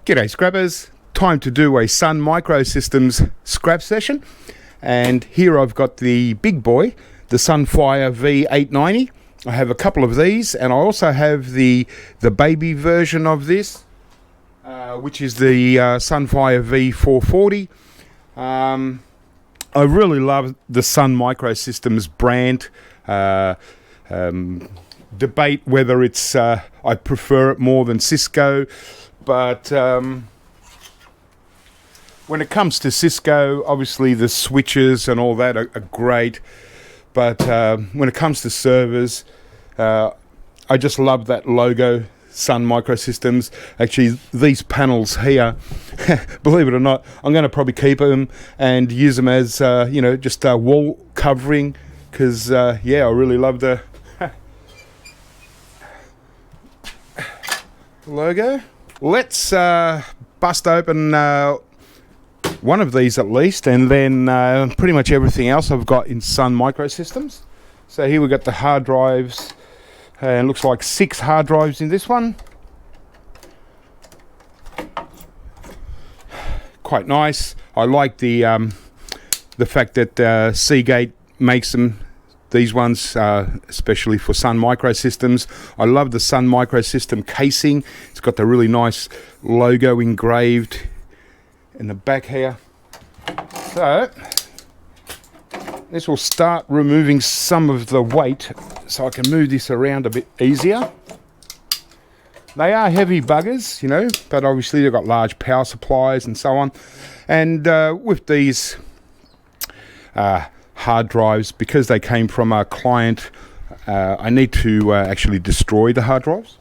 G'day scrappers, time to do a Sun Microsystems scrap session, and here I've got the big boy, the Sunfire V890. I have a couple of these, and I also have the baby version of this, which is the Sunfire V440. I really love the Sun Microsystems brand. Debate whether it's I prefer it more than Cisco, but when it comes to Cisco, obviously the switches and all that are great, but when it comes to servers, I just love that logo, Sun Microsystems. Actually, these panels here, believe it or not, I'm going to probably keep them and use them as just wall covering, because yeah, I really love the logo. Let's bust open one of these at least, and then pretty much everything else I've got in Sun Microsystems. So here we've got the hard drives, and looks like 6 hard drives in this one. Quite nice. I like the fact that Seagate makes them. These ones, especially for Sun Microsystems. I love the Sun Microsystem casing. It's got the really nice logo engraved in the back here. So, this will start removing some of the weight, so I can move this around a bit easier. They are heavy buggers, but obviously they've got large power supplies and so on. And with these hard drives, because they came from our client, I need to actually destroy the hard drives.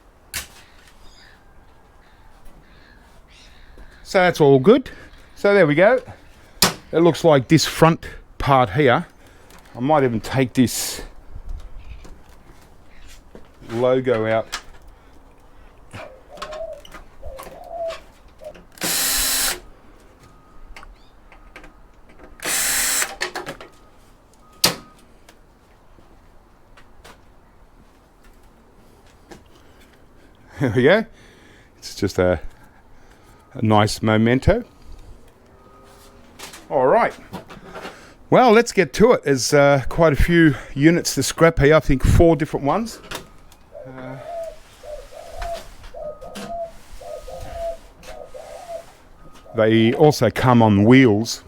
So that's all good. So there we go. It looks like this front part here, I might even take this logo out. There we go. It's just a nice memento. All right. Well, let's get to it. There's quite a few units to scrap here. I think 4 different ones. They also come on wheels.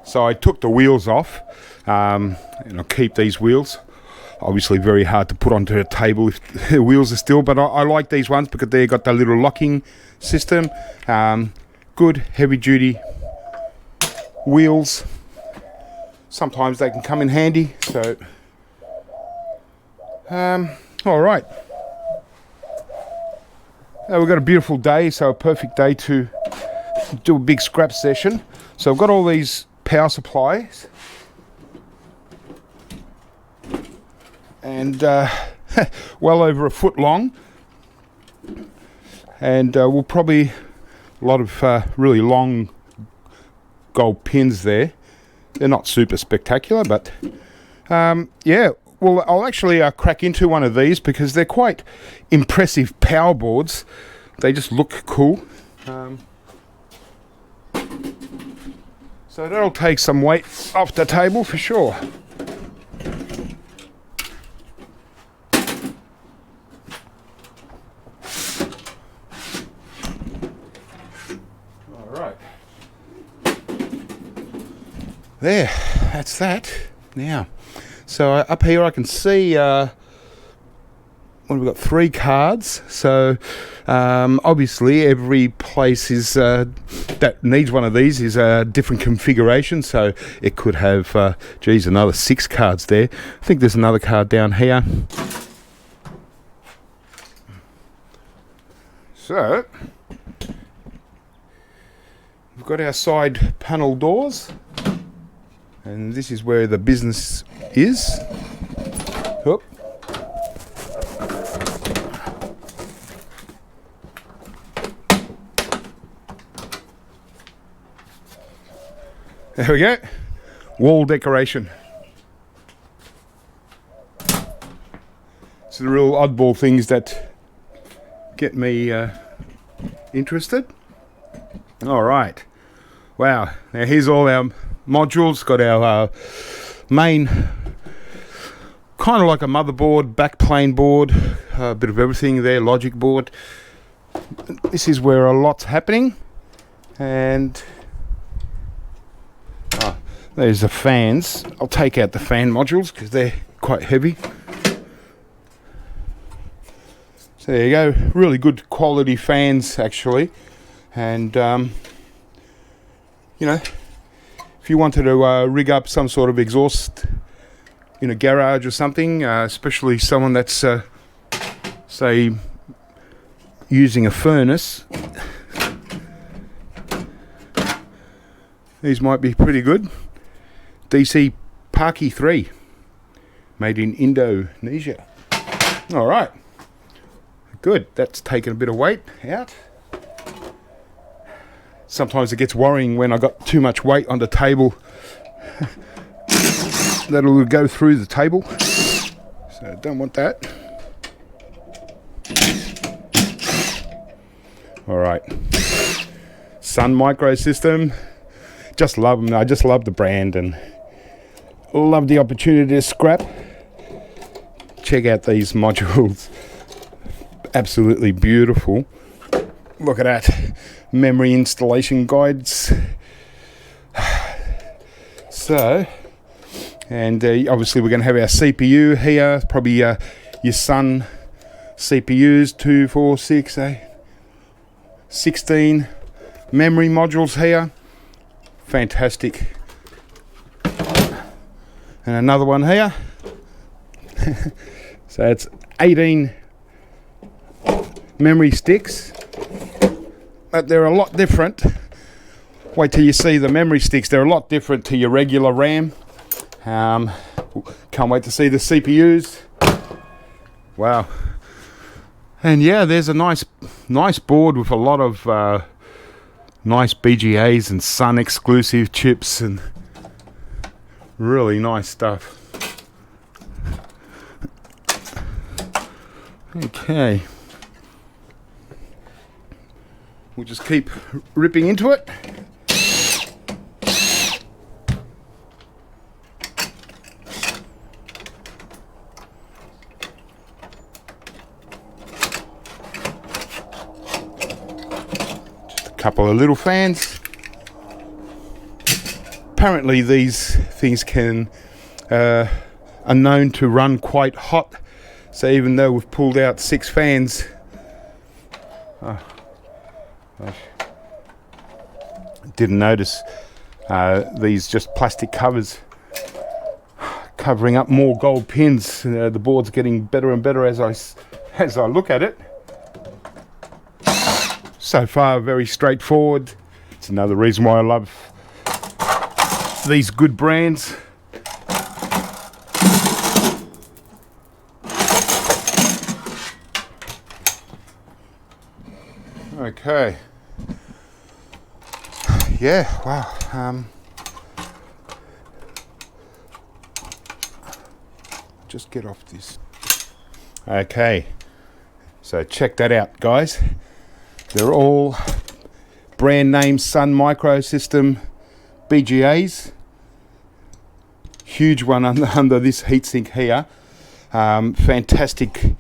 So I took the wheels off, and I'll keep these wheels. Obviously very hard to put onto a table if the wheels are still, but I like these ones because they've got the little locking system. Good heavy duty wheels. Sometimes they can come in handy. So all right, we've got a beautiful day, so a perfect day to do a big scrap session. So I've got all these power supplies, and well over a foot long, and we'll probably a lot of really long gold pins there. They're not super spectacular, but yeah, well, I'll actually crack into one of these because they're quite impressive power boards. They just look cool. So that'll take some weight off the table for sure. There, that's that. Now, so up here I can see we've got 3 cards. So obviously every place is that needs one of these is a different configuration. So it could have, another 6 cards there. I think there's another card down here. So we've got our side panel doors. And this is where the business is. Oop. There we go. Wall decoration. It's the real oddball things that get me Interested? All right. Wow. Now here's all our modules. Got our main, kind of like a motherboard, backplane board, a bit of everything there, logic board. This is where a lot's happening. And there's the fans. I'll take out the fan modules because they're quite heavy. So there you go. Really good quality fans actually. And you know, if you wanted to rig up some sort of exhaust in a garage or something, especially someone that's say using a furnace, these might be pretty good. DC Parky 3, made in Indonesia. All right, good. That's taken a bit of weight out. Sometimes it gets worrying when I got too much weight on the table. That'll go through the table, so I don't want that. All right, Sun Microsystem. Just love them. I just love the brand and love the opportunity to scrap. Check out these modules. Absolutely beautiful. Look at that. Memory installation guides. So, and obviously we're going to have our CPU here. Probably your Sun CPUs, 2, 4, 6, 16 memory modules here. Fantastic. And another one here. So it's 18 memory sticks, but they're a lot different. Wait till you see the memory sticks. They're a lot different to your regular RAM. Can't wait to see the CPUs. Wow. And yeah, there's a nice board with a lot of nice BGAs and Sun exclusive chips and really nice stuff. Okay. We'll just keep ripping into it. Just a couple of little fans. Apparently these things are known to run quite hot. So even though we've pulled out 6 fans, didn't notice these just plastic covers covering up more gold pins. The board's getting better and better as I look at it. So far, very straightforward. It's another reason why I love these good brands. Okay. Yeah, wow. Just get off this. Okay. So check that out, guys. They're all brand name Sun Microsystem BGAs. Huge one under this heatsink here. Fantastic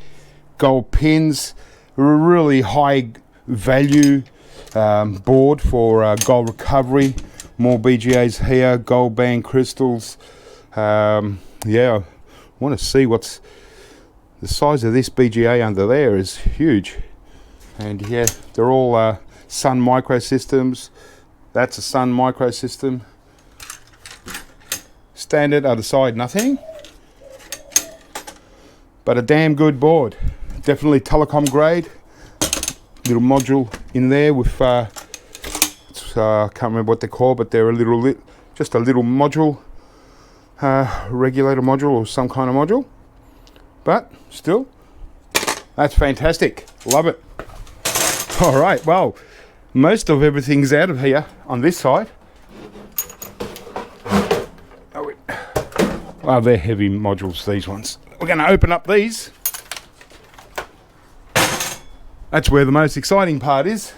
gold pins. Really high value board for gold recovery. More BGAs here, gold band crystals. Yeah, I want to see what's the size of this BGA under there. Is huge. And yeah, they're all Sun Microsystems. That's a Sun Microsystem. Standard, other side nothing, but a damn good board. Definitely telecom grade. Little module in there with I can't remember what they're called, but they're just a little module, regulator module or some kind of module. But still, that's fantastic. Love it. All right, well, most of everything's out of here on this side. Oh, they're heavy modules, these ones. We're going to open up these. That's where the most exciting part is.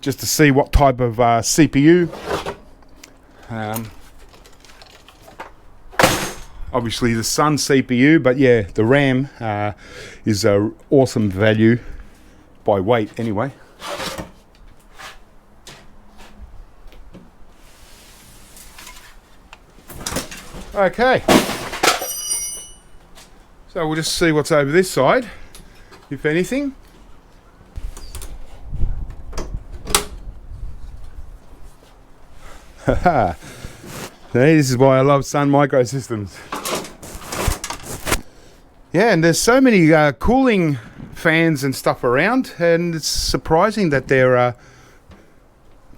just to see what type of CPU. Obviously the Sun CPU, but yeah, the RAM is an awesome value by weight anyway. Okay, so we'll just see what's over this side, if anything. Haha, this is why I love Sun Microsystems. Yeah, and there's so many cooling fans and stuff around, and it's surprising that they're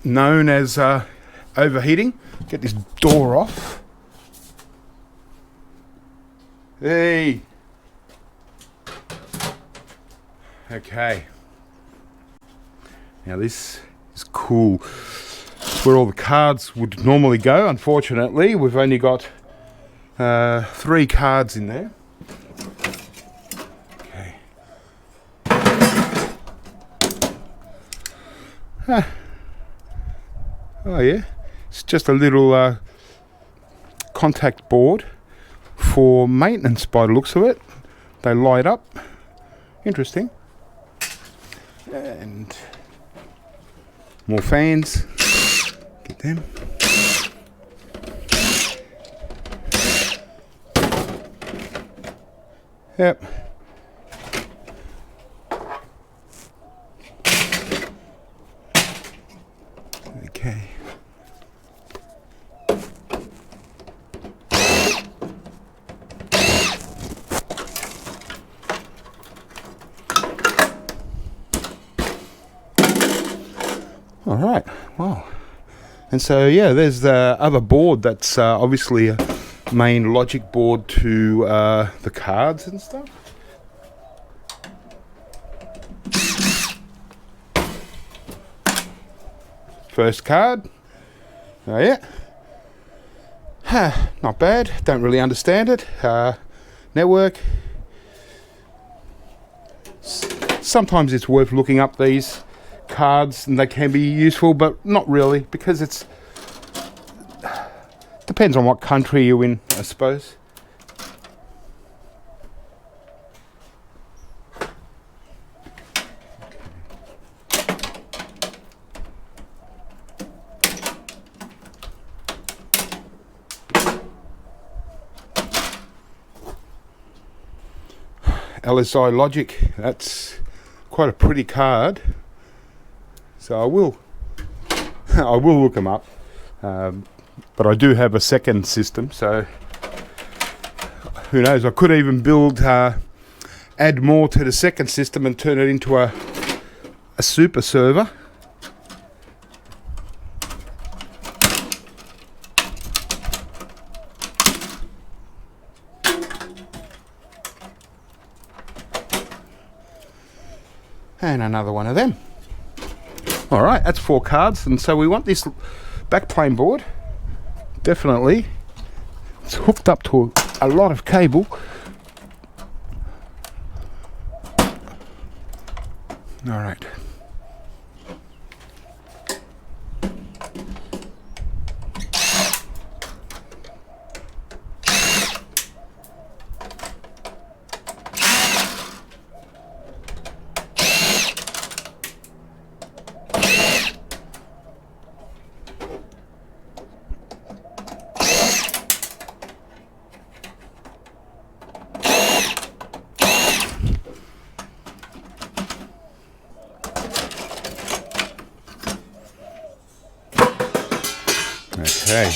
known as overheating. Get this door off. Hey. Okay. Now this is cool. It's where all the cards would normally go. Unfortunately, we've only got 3 cards in there. Oh yeah, it's just a little contact board for maintenance by the looks of it. They light up. Interesting. And more fans. Get them. Yep. Okay. All right. Wow. And so yeah, there's the other board that's obviously a main logic board to the cards and stuff. First card. Oh yeah. Not bad. Don't really understand it. Network. Sometimes it's worth looking up these cards, and they can be useful, but not really, because it's depends on what country you're in, I suppose. LSI Logic, that's quite a pretty card, so I will look them up, but I do have a second system, so who knows, I could even build add more to the second system and turn it into a super server. And another one of them. All right, that's 4 cards, and so we want this backplane board. Definitely, it's hooked up to a lot of cable. All right. Okay.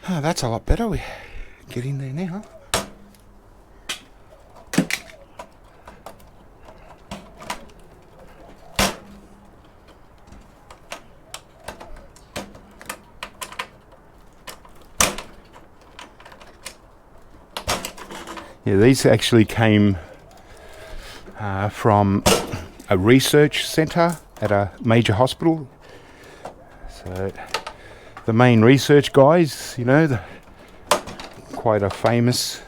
Oh, that's a lot better. We get in there now. Yeah, these actually came from a research centre at a major hospital. So the main research guys, you know, quite a famous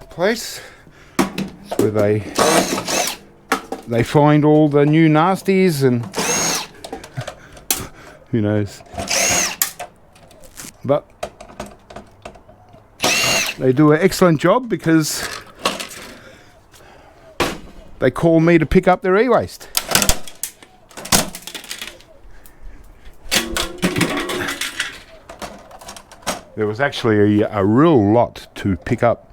place. It's where they they find all the new nasties and who knows. But they do an excellent job because they call me to pick up their e-waste. There was actually a real lot to pick up.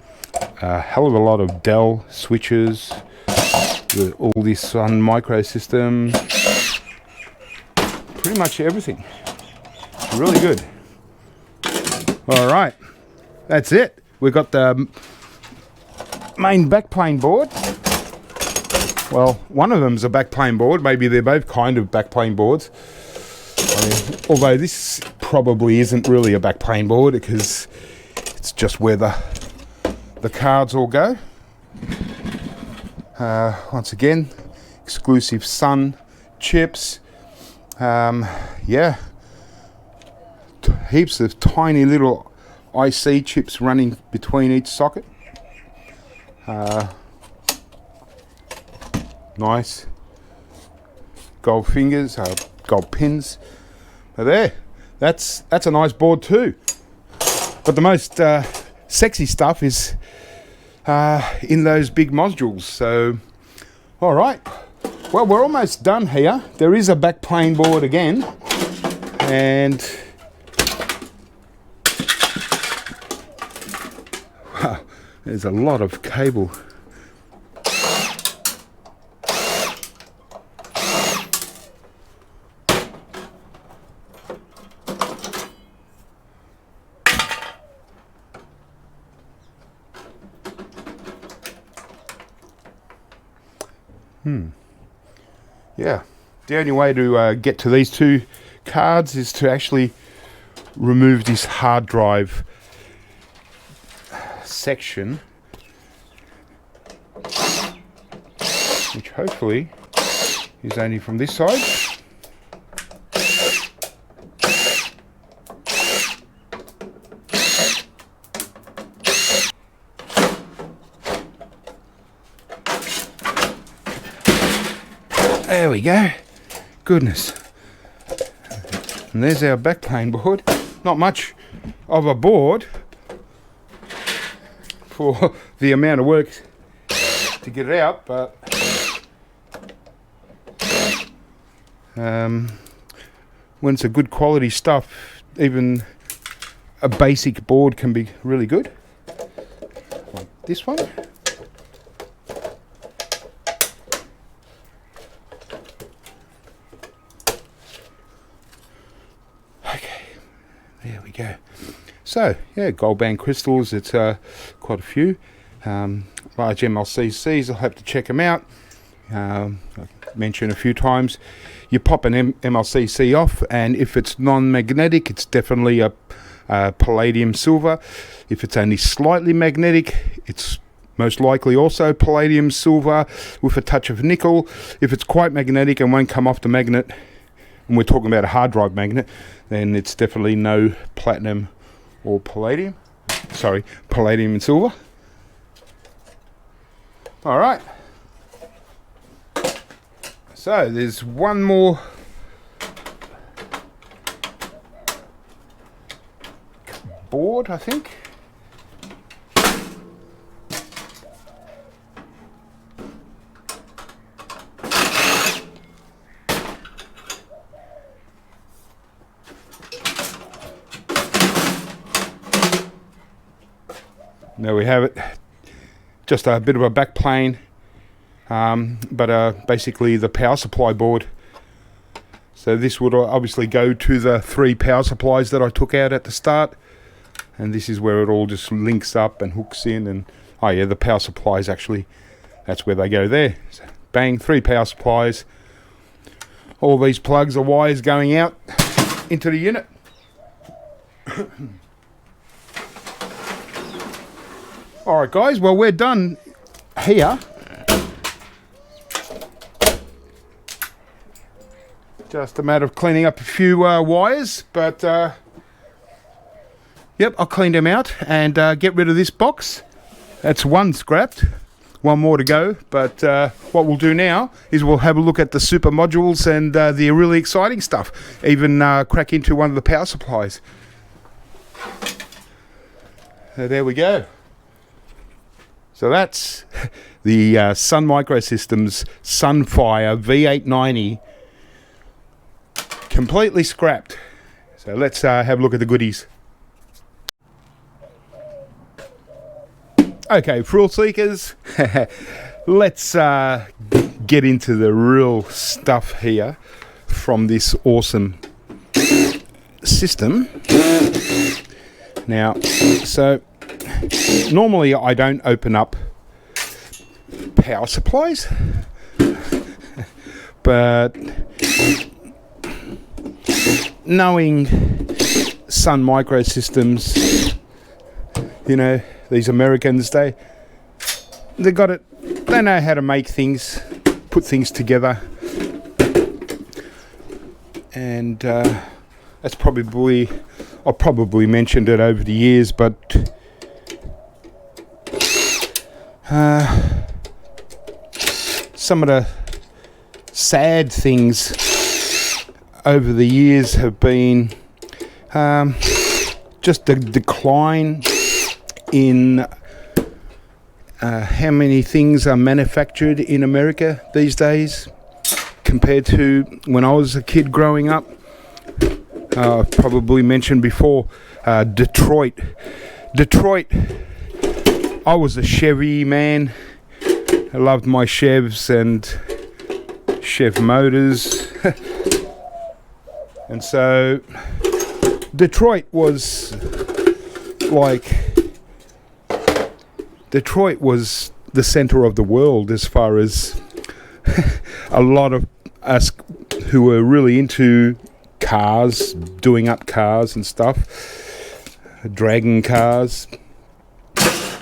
A hell of a lot of Dell switches, all this Sun microsystem, pretty much everything. Really good. All right, that's it. We've got the main backplane board. Well, one of them's a backplane board. Maybe they're both kind of backplane boards. I mean, although this probably isn't really a backplane board because it's just where the cards all go. Once again, exclusive Sun chips. Yeah, heaps of tiny little IC chips running between each socket. Nice gold fingers, gold pins. But there, that's a nice board too. But the most sexy stuff is in those big modules. So, all right. Well, we're almost done here. There is a backplane board again, and wow, there's a lot of cable. Yeah, the only way to get to these two cards is to actually remove this hard drive section, which hopefully is only from this side. There we go. Goodness. And there's our backplane board. Not much of a board for the amount of work to get it out, but when it's a good quality stuff, even a basic board can be really good. Like this one. There we go. So, yeah, gold band crystals, it's quite a few. Large MLCCs, I'll have to check them out. I've mentioned a few times, you pop an MLCC off, and if it's non-magnetic, it's definitely a palladium silver. If it's only slightly magnetic, it's most likely also palladium silver with a touch of nickel. If it's quite magnetic and won't come off the magnet, and we're talking about a hard drive magnet, then it's definitely no platinum or palladium. Sorry, palladium and silver. All right. So there's one more board, I think. There we have it, just a bit of a backplane, but basically the power supply board. So this would obviously go to the 3 power supplies that I took out at the start, and this is where it all just links up and hooks in. And oh yeah, the power supplies, actually, that's where they go there. So bang, 3 power supplies, all these plugs or wires going out into the unit. Alright guys, well we're done here. Just a matter of cleaning up a few wires, but yep, I'll clean them out and get rid of this box. That's one scrapped one more to go, but what we'll do now is we'll have a look at the super modules and the really exciting stuff, even crack into one of the power supplies. So there we go. So that's the Sun Microsystems Sunfire V890, completely scrapped. So let's have a look at the goodies. Okay, thrill seekers, let's get into the real stuff here from this awesome system. Now, so normally I don't open up power supplies, but knowing Sun Microsystems, you know, these Americans, they got it. They know how to make things, put things together, and that's probably, I've probably mentioned it over the years, but some of the sad things over the years have been just the decline in how many things are manufactured in America these days compared to when I was a kid growing up. I've probably mentioned before, Detroit. I was a Chevy man. I loved my Chevs and Chev motors. And so Detroit was the center of the world as far as a lot of us who were really into cars, doing up cars and stuff, dragging cars.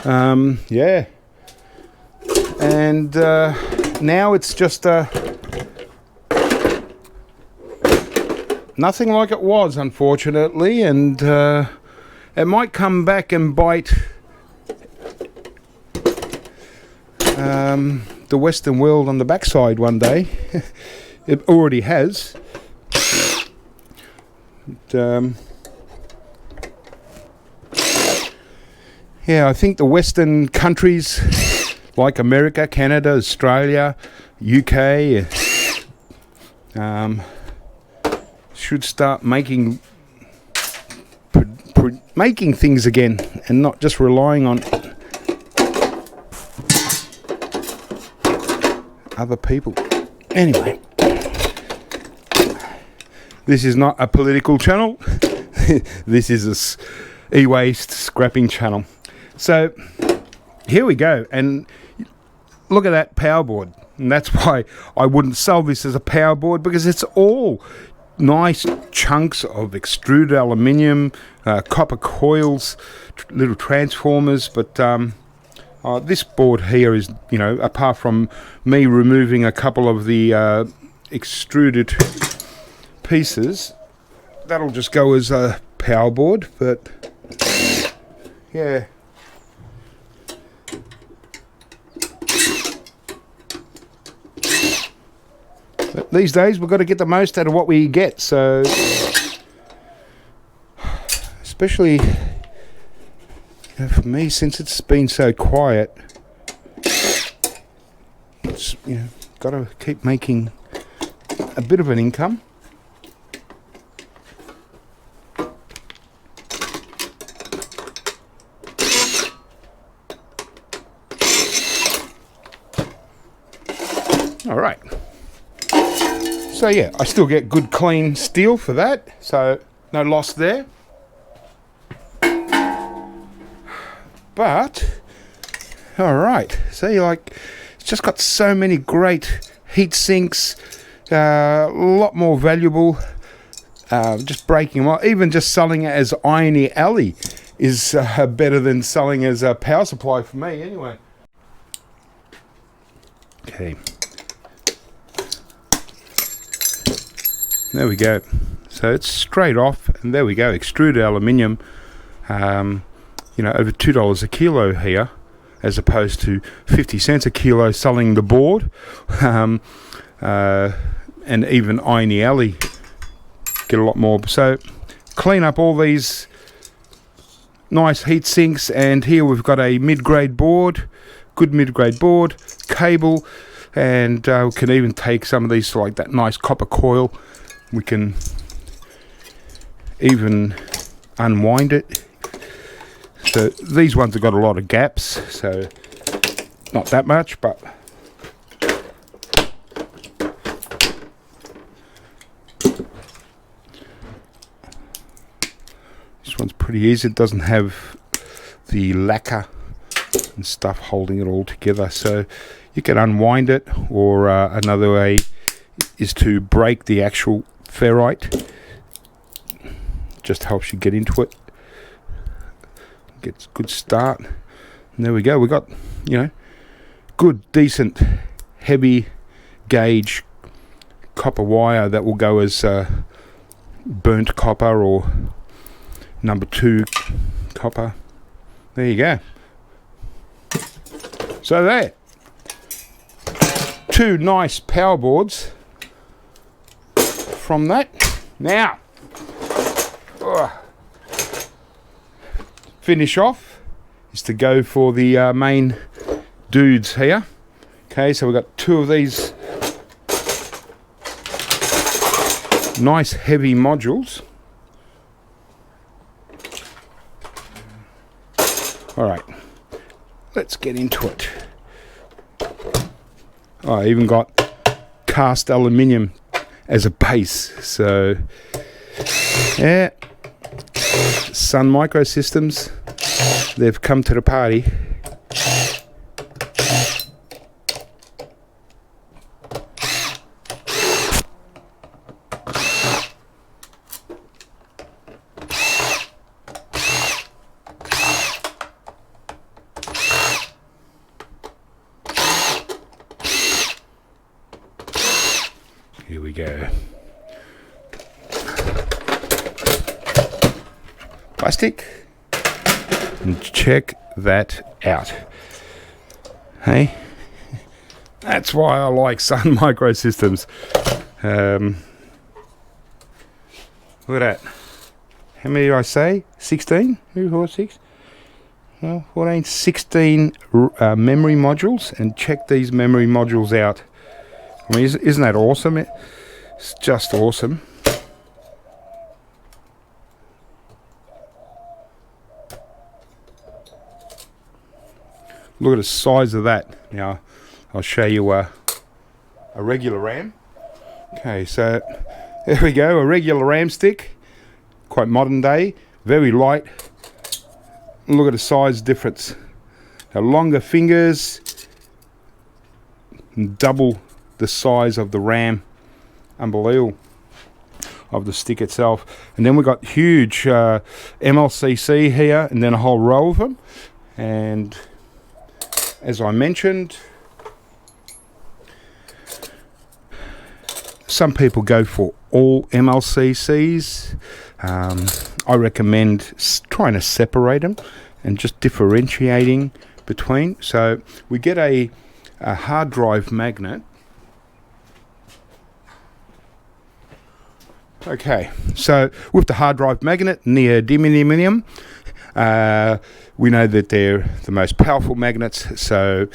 Yeah. And now it's just nothing like it was, unfortunately, and it might come back and bite the Western world on the backside one day. It already has. Yeah, I think the Western countries like America, Canada, Australia, UK should start making things again and not just relying on other people. Anyway, this is not a political channel. This is a eWaste scrapping channel. So here we go, and look at that power board. And that's why I wouldn't sell this as a power board, because it's all nice chunks of extruded aluminium, copper coils, little transformers. But this board here is, you know, apart from me removing a couple of the extruded pieces, that'll just go as a power board. But yeah, but these days we've got to get the most out of what we get. So especially, you know, for me, since it's been so quiet, it's, you know, got to keep making a bit of an income. All right. So yeah, I still get good clean steel for that, so no loss there. But all right, see, like, it's just got so many great heat sinks, a lot more valuable. Just breaking them off, even just selling it as irony alley is better than selling as a power supply for me anyway. Okay. There we go. So it's straight off, and there we go. Extruded aluminium, you know, over $2 a kilo here, as opposed to 50 cents a kilo selling the board. And even Iron Alley get a lot more. So clean up all these nice heat sinks, and here we've got a mid-grade board, good mid-grade board, cable, and we can even take some of these, like that nice copper coil. We can even unwind it. So these ones have got a lot of gaps, so not that much, but this one's pretty easy. It doesn't have the lacquer and stuff holding it all together, so you can unwind it, or another way is to break the actual ferrite. Just helps you get into it. Gets a good start. And there we go. We got, you know, good, decent, heavy gauge copper wire that will go as burnt copper or number 2 copper. There you go. So there, 2 nice power boards from that. Now, finish off is to go for the main dudes here. Okay, so we've got 2 of these nice heavy modules. All right, let's get into it. Oh, I even got cast aluminium as a base, so yeah. Sun Microsystems, they've come to the party. Here we go. Plastic, and check that out. Hey, that's why I like Sun Microsystems. Look at that. How many did I say? 16? 2, 4, 6? Well, 14, 16 memory modules, and check these memory modules out. I mean, isn't that awesome? It's just awesome. Look at the size of that. Now, I'll show you a regular RAM. Okay, so there we go, a regular RAM stick. Quite modern day, very light. Look at the size difference. Now, longer fingers, double the size of the RAM. Unbelievable. Of the stick itself. And then we've got huge MLCC here, and then a whole row of them. And as I mentioned, some people go for all MLCCs. I recommend trying to separate them and just differentiating between. So we get a hard drive magnet. Okay, so with the hard drive magnet, neodymium, we know that they're the most powerful magnets. So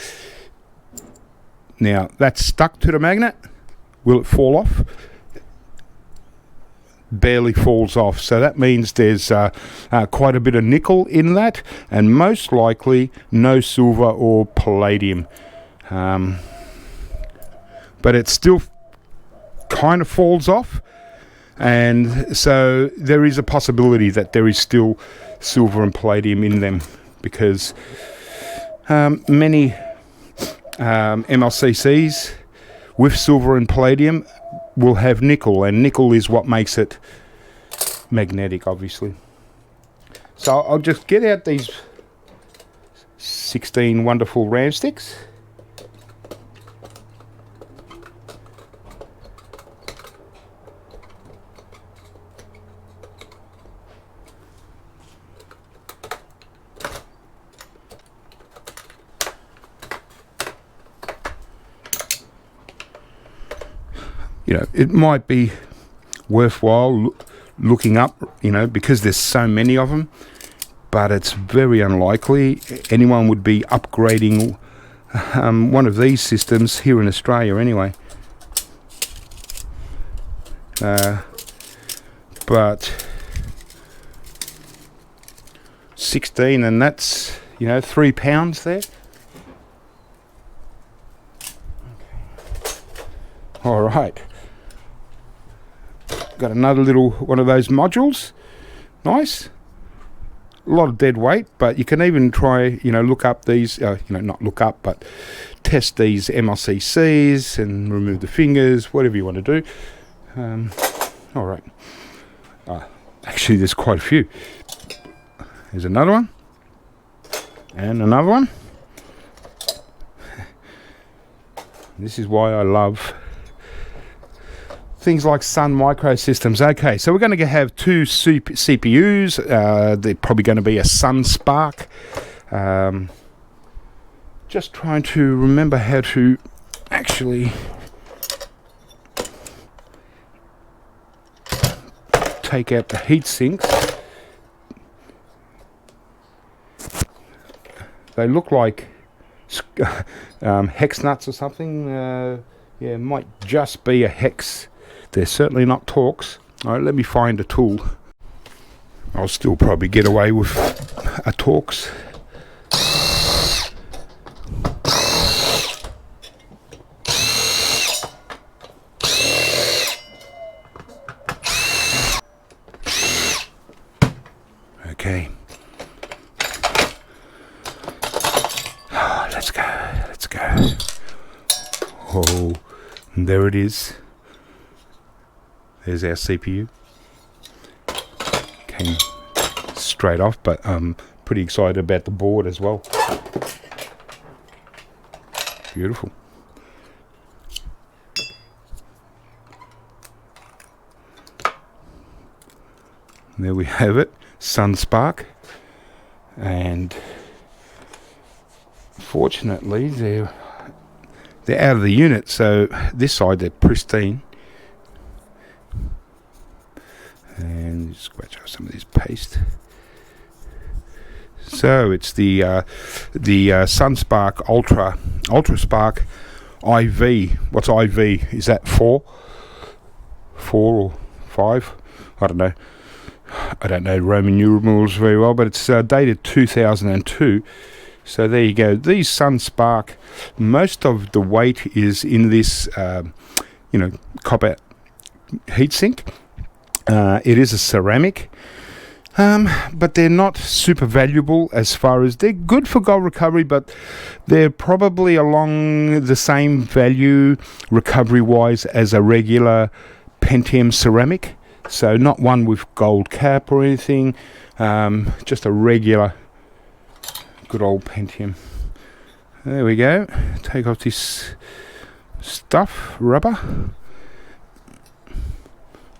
now that's stuck to the magnet. Will it fall off? Barely falls off. So that means there's quite a bit of nickel in that, and most likely no silver or palladium. But it still kind of falls off. And so there is a possibility that there is still silver and palladium in them, because many MLCCs with silver and palladium will have nickel, and nickel is what makes it magnetic, obviously. So I'll just get out these 16 wonderful RAM sticks. you know, it might be worthwhile looking up, you know, because there's so many of them, but it's very unlikely anyone would be upgrading one of these systems here in Australia anyway. But 16, and that's, you know, £3 there. All right, got another little one of those modules. Nice, a lot of dead weight, but you can even try, you know, look up these, you know, not look up, but test these MLCCs and remove the fingers, whatever you want to do. All right, actually there's quite a few. There's another one, and another one. This is why I love things like Sun Microsystems. Okay, so we're going to have two CPUs. They're probably going to be a Sun Spark. Just trying to remember how to actually take out the heat sinks. They look like hex nuts or something. Yeah, might just be a hex. They're certainly not Torx. All right, let me find a tool. I'll still probably get away with a Torx. Okay. Oh, let's go. Let's go. Oh, and there it is. There's our CPU. Came straight off, but I'm pretty excited about the board as well. Beautiful. There we have it, Sun Spark. And fortunately they're out of the unit, so this side they're pristine. And scratch off some of this paste. So it's the Sun Spark Ultra Spark IV. What's IV? Is that 4 or 5? I don't know. I don't know Roman numerals very well, but it's dated 2002. So there you go. These Sun Spark, most of the weight is in this, you know, copper heatsink. It is a ceramic, but they're not super valuable as far as they're good for gold recovery, but they're probably along the same value recovery wise as a regular Pentium ceramic. So not one with gold cap or anything, just a regular good old Pentium. There we go. Take off this stuff, rubber.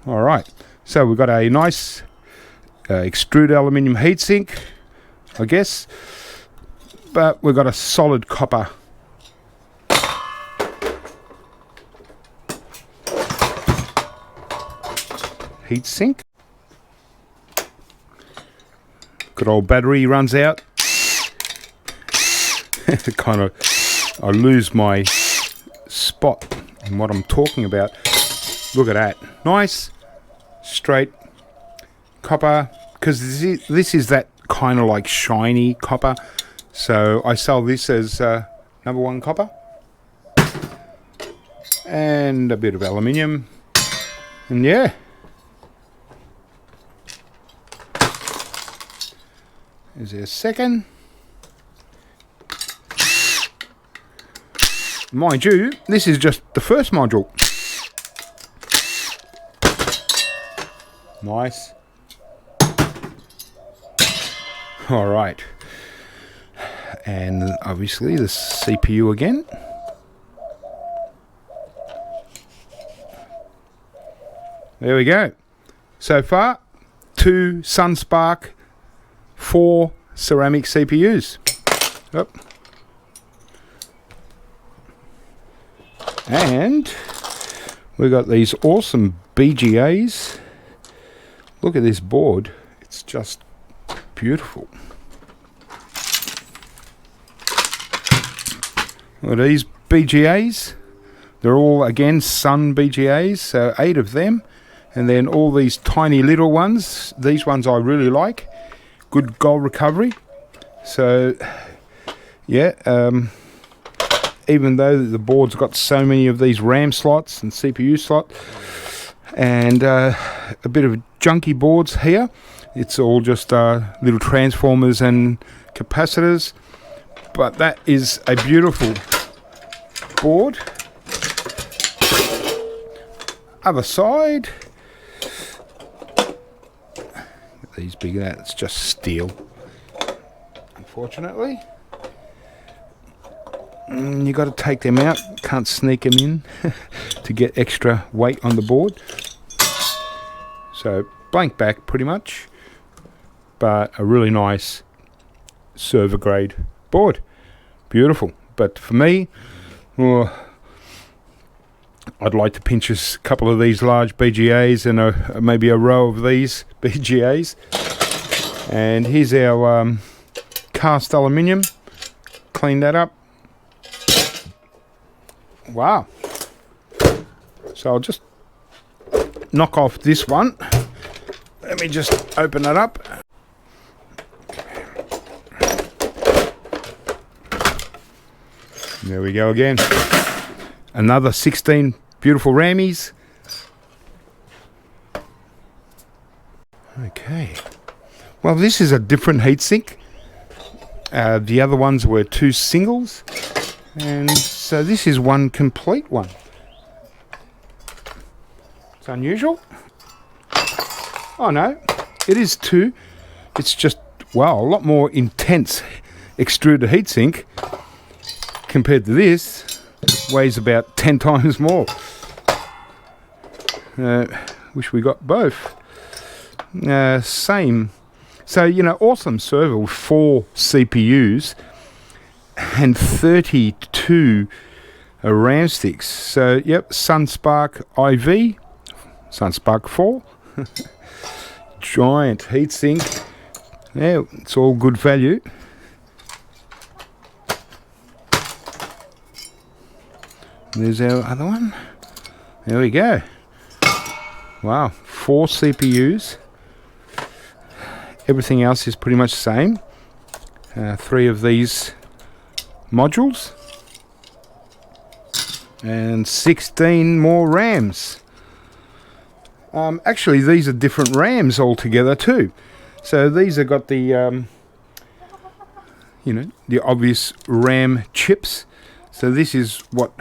All right. So we've got a nice extruded aluminium heatsink, I guess, but we've got a solid copper heatsink. Good old battery runs out. Kind of, I lose my spot in what I'm talking about. Look at that, nice. Straight copper, because this is that kind of like shiny copper, so I sell this as number 1 copper, and a bit of aluminium, and yeah, is there a second? Mind you, this is just the first module. Nice. All right. And obviously the CPU again. There we go. So far, 2 Sun Spark, 4 ceramic CPUs. Yep. We got these awesome BGAs. Look at this board. It's just beautiful. Look at these BGAs. They're all, again, Sun BGAs, so 8 of them. And then all these tiny little ones. These ones I really like. Good gold recovery. So, yeah, even though the board's got so many of these RAM slots and CPU slot, and a bit of junky boards here, it's all just little transformers and capacitors. But that is a beautiful board. Other side. These big, that's just steel, unfortunately. You got to take them out, can't sneak them in to get extra weight on the board. So blank back pretty much, but a really nice server grade board. Beautiful. But for me, I'd like to pinch a couple of these large BGAs and maybe a row of these BGAs. And here's our cast aluminium. Clean that up. Wow. So I'll just knock off this one. Let me just open it up. There we go again. Another 16 beautiful Rammies. Okay. Well, this is a different heatsink. The other ones were 2 singles. And so this is one complete one. It's unusual. Oh no, it is 2. It's just, wow, a lot more intense extruder heatsink compared to this. Weighs about 10 times more. Wish we got both. Same. So, you know, awesome server with 4 CPUs and 32 RAM sticks. So, yep, Sunspark IV, Sunspark 4. Giant heatsink. Yeah, it's all good value. There's our other one. There we go. Wow, 4 CPUs. Everything else is pretty much the same. 3 of these modules. And 16 more RAMs. Actually, these are different RAMs altogether too. So these have got the, you know, the obvious RAM chips. So this is what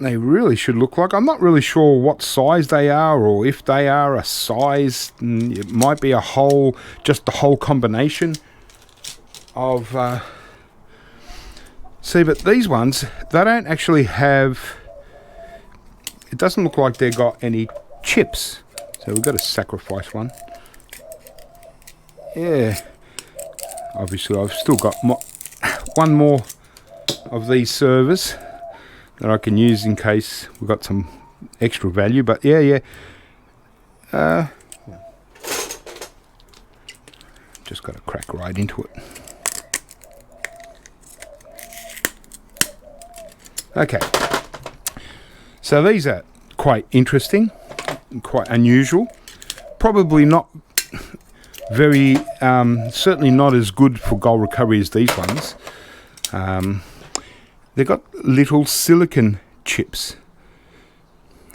they really should look like. I'm not really sure what size they are, or if they are a size. It might be a whole, just the whole combination of. See, but these ones, they don't actually have. It doesn't look like they've got any chips. So we've got to sacrifice one. Yeah. Obviously, I've still got one more of these servers that I can use in case we've got some extra value. But yeah. Just got to crack right into it. Okay. So these are quite interesting, quite unusual. Probably not very, certainly not as good for gold recovery as these ones. They've got little silicon chips.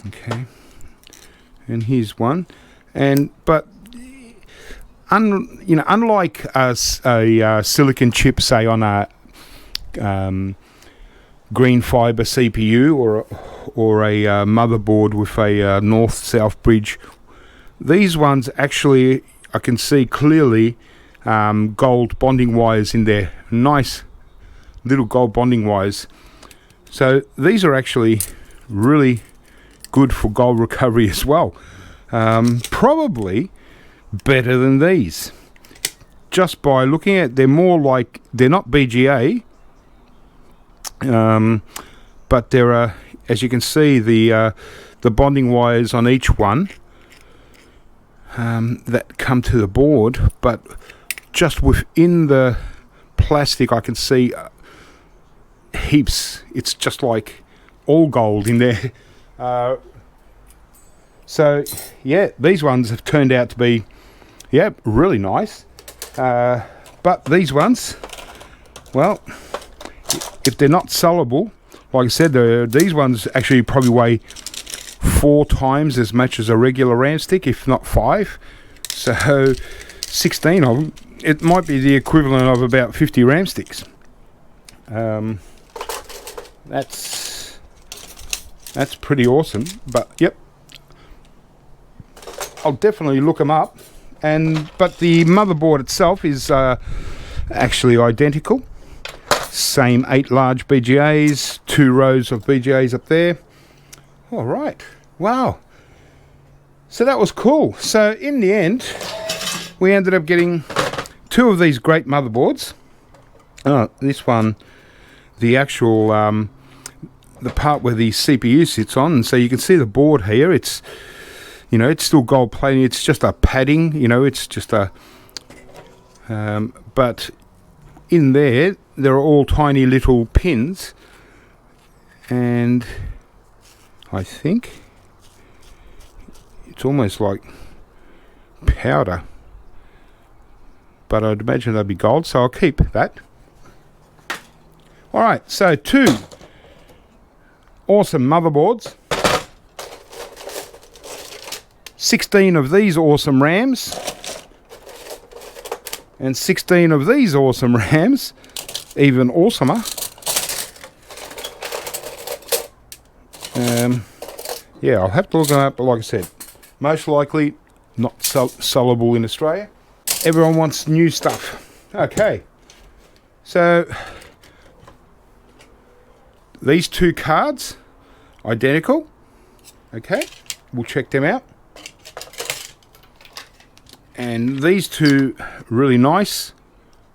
Okay, and here's one. But unlike a silicon chip, say on a green fiber CPU or a motherboard with a north-south bridge, these ones actually, I can see clearly gold bonding wires in there. Nice little gold bonding wires. So these are actually really good for gold recovery as well. Probably better than these. Just by looking at, they're more like, they're not BGA, but they're as you can see, the bonding wires on each one that come to the board, but just within the plastic I can see heaps. It's just like all gold in there. So yeah, these ones have turned out to be really nice. But these ones, well, if they're not sellable, like I said, these ones actually probably weigh 4 times as much as a regular ram stick, if not 5. So 16 of them, it might be the equivalent of about 50 ram sticks. That's pretty awesome. But yep, I'll definitely look them up. But the motherboard itself is actually identical. Same 8 large BGAs, 2 rows of BGAs up there. All right, wow. So that was cool. So in the end, we ended up getting 2 of these great motherboards. This one, the actual the part where the CPU sits on, and so you can see the board here. It's, you know, it's still gold plating. It's just a padding, you know, it's just a but in there are all tiny little pins, and I think it's almost like powder, but I'd imagine they'd be gold, so I'll keep that. Alright, so 2 awesome motherboards, 16 of these awesome RAMs, and 16 of these awesome RAMs, even awesomer. Yeah, I'll have to look them up, but like I said, most likely not sellable in Australia. Everyone wants new stuff. Okay, so these 2 cards, identical. Okay, we'll check them out. And these 2 really nice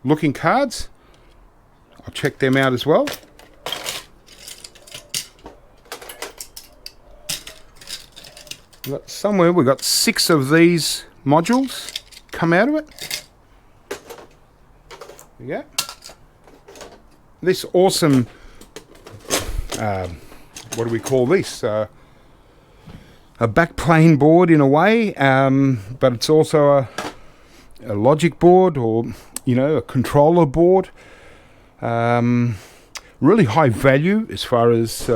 looking cards, I'll check them out as well. Somewhere we've got 6 of these modules come out of it. There you go. This awesome, what do we call this? A backplane board in a way, but it's also a logic board, or, you know, a controller board. Really high value as far as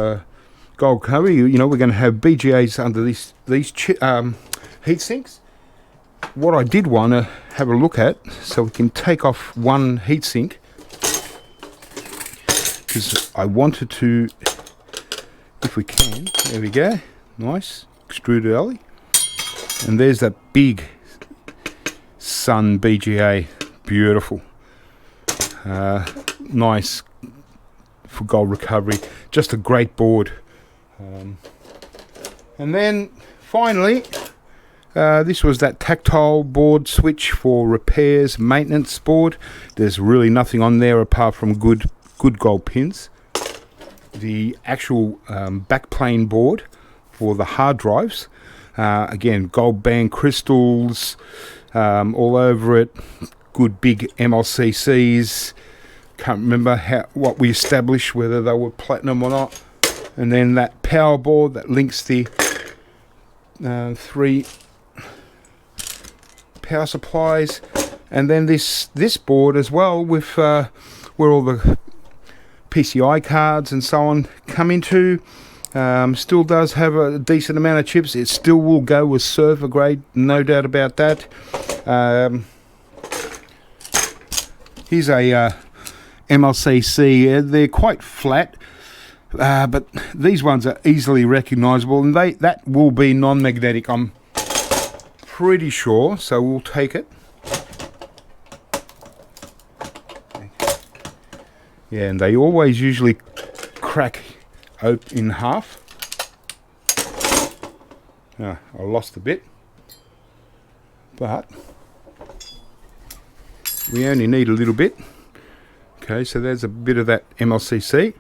gold cover. You know, we're going to have BGAs under these heat sinks. What I did want to have a look at, so we can take off one heat sink, because I wanted to, if we can, there we go, nice extruded alley, and there's that big Sun BGA, beautiful, nice for gold recovery, just a great board. And then finally, this was that tactile board switch for repairs, maintenance board. There's really nothing on there apart from good gold pins. The actual backplane board for the hard drives, again, gold band crystals all over it, good big MLCCs. Can't remember what we established, whether they were platinum or not. And then that power board that links the 3 power supplies, and then this board as well, with where all the PCI cards and so on come into. Still does have a decent amount of chips. It still will go with server grade, no doubt about that. Here's a MLCC. They're quite flat, but these ones are easily recognizable, and that will be non-magnetic, I'm pretty sure, so we'll take it. Yeah, and they always usually crack in half. I lost a bit, but we only need a little bit. Okay, so there's a bit of that MLCC,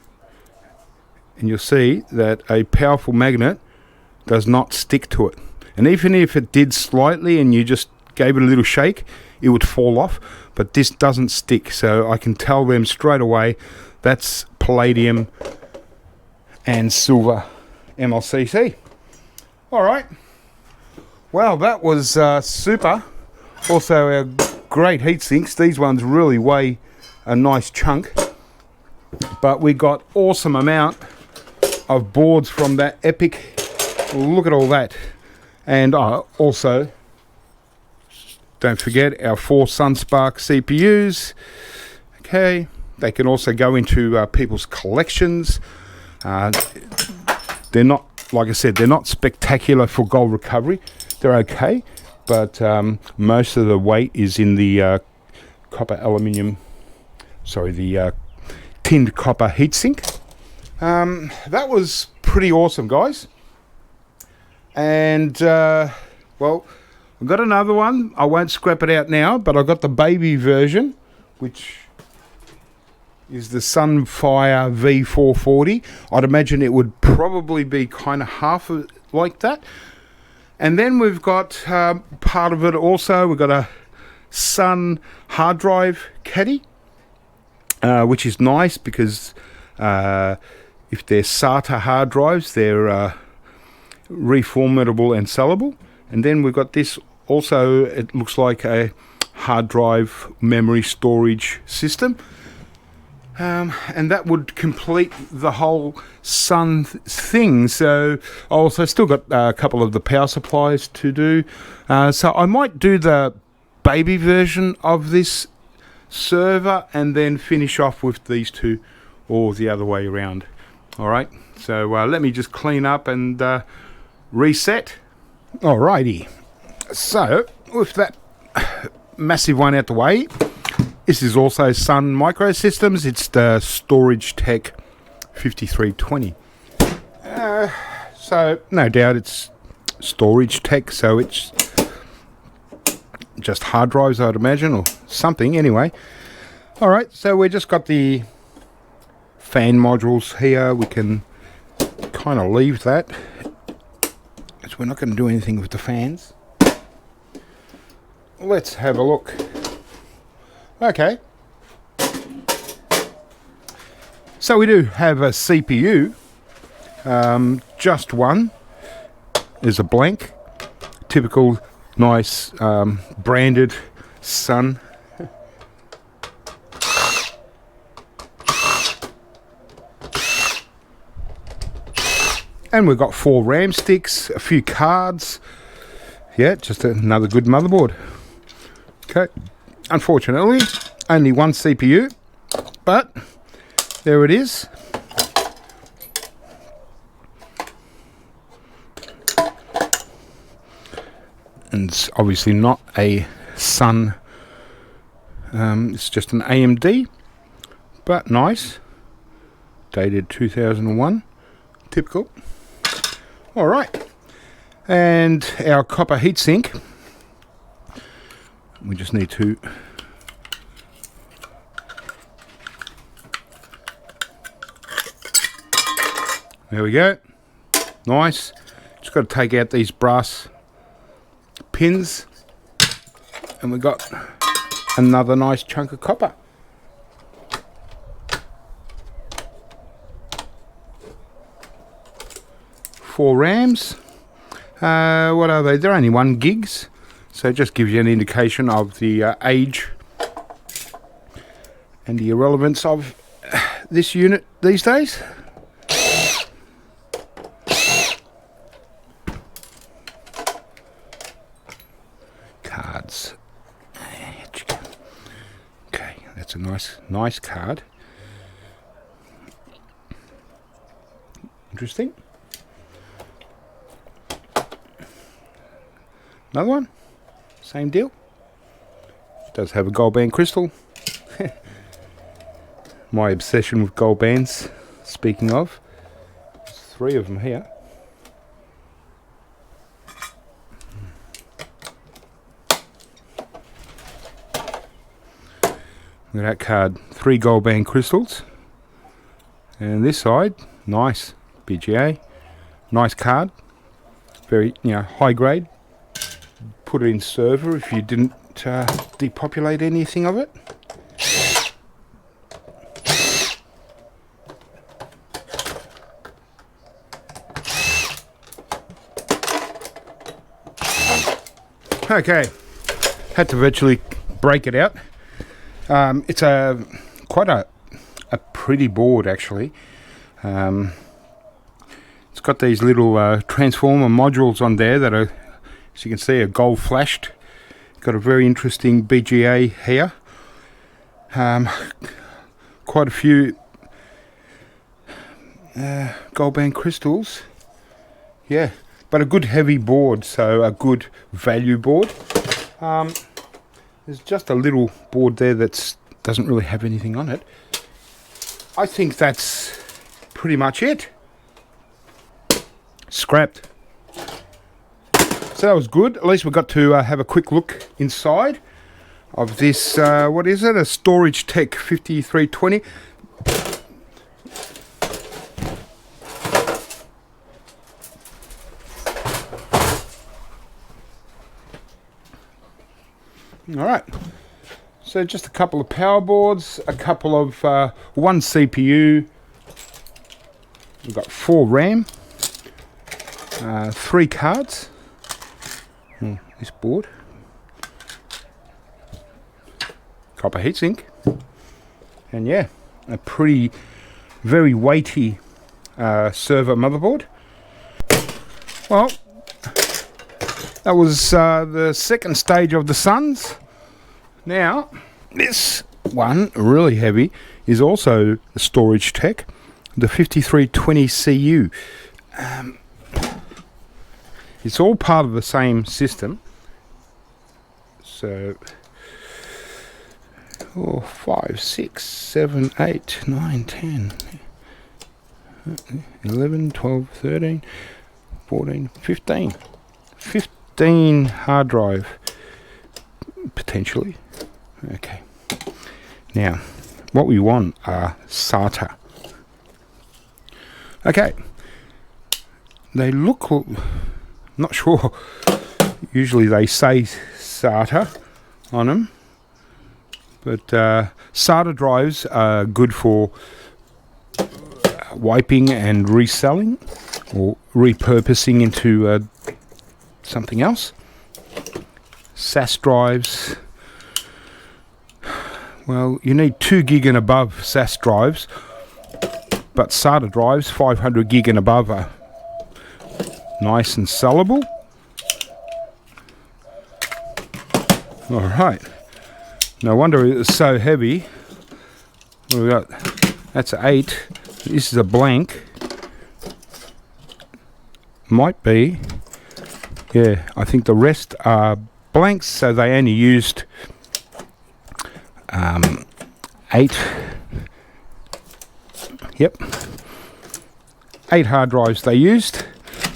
and you'll see that a powerful magnet does not stick to it. And even if it did slightly and you just gave it a little shake, it would fall off, but this doesn't stick, so I can tell them straight away that's palladium and silver MLCC. Alright, well, that was super. Also our great heat sinks. These ones really weigh a nice chunk, but we got awesome amount of boards from that Epic. Look at all that. And also, don't forget our 4 SunSpark CPUs. Okay, they can also go into people's collections. They're not, like I said, they're not spectacular for gold recovery. They're okay, but most of the weight is in the copper aluminium, sorry, the tinned copper heatsink. That was pretty awesome, guys. And well, I've got another one. I won't scrap it out now, but I got the baby version, which is the Sunfire V440. I'd imagine it would probably be kind of half of like that. And then we've got part of it also. We've got a Sun hard drive caddy, which is nice because if they're SATA hard drives, they're reformatable and sellable. And then we've got this also. It looks like a hard drive memory storage system, and that would complete the whole Sun thing. So I also still got a couple of the power supplies to do, so I might do the baby version of this server and then finish off with these two, or the other way around. Alright, so let me just clean up and reset. Alrighty, so with that massive one out the way, this is also Sun Microsystems. It's the Storagetek 5320. So no doubt it's Storagetek, so it's just hard drives, I'd imagine, or something. Anyway, alright, so we just got the fan modules here. We can kind of leave that, we're not going to do anything with the fans. Let's have a look. Okay, so we do have a CPU, just one is a blank, typical nice branded Sun. And we've got 4 RAM sticks, a few cards. Yeah, just another good motherboard. Okay, unfortunately, only one CPU, but there it is. And it's obviously not a Sun, it's just an AMD, but nice. Dated 2001, typical. Alright, and our copper heatsink, we just need to there we go, nice. Just got to take out these brass pins and we got another nice chunk of copper. Four RAMs. What are they? They're only 1 gigs, so it just gives you an indication of the age and the irrelevance of this unit these days. Cards. Okay, that's a nice card. Interesting. Another one, same deal. Does have a gold band crystal. My obsession with gold bands. Speaking of, there's 3 of them here. Look at that card, 3 gold band crystals. And this side, Nice BGA, nice card, very high grade. Put it in server if you didn't depopulate anything of it. Okay, had to virtually break it out. It's quite a pretty board actually. It's got these little transformer modules on there that are, as you can see, are gold flashed. Got a very interesting BGA here. Quite a few gold band crystals. Yeah, but a good heavy board, so a good value board. There's just a little board there that doesn't really have anything on it. I think that's pretty much it. Scrapped. So that was good. At least we got to have a quick look inside of this, what is it? A Storagetek 5320. Alright, so just a couple of power boards, a couple of, one CPU, we've got 4 RAM, 3 cards, this board, copper heatsink, and yeah, a pretty, very weighty server motherboard. Well, that was the second stage of the Suns. Now, this one, really heavy, is also the Storagetek, the 5320 CU. It's all part of the same system. So, 4, 5, 6, 7, 8, 9, 10, 11, 12, 13, 14, 15. 15 hard drive, potentially. Okay. Now, what we want are SATA. Okay. They look, not sure. Usually they say SATA on them. But SATA drives are good for wiping and reselling or repurposing into something else. SAS drives, well, you need 2 gig and above SAS drives, but SATA drives 500 gig and above are nice and sellable. Alright, no wonder it was so heavy. What we got? That's an 8. This is a blank. Might be. Yeah, I think the rest are blanks, so they only used 8. Yep, 8 hard drives they used.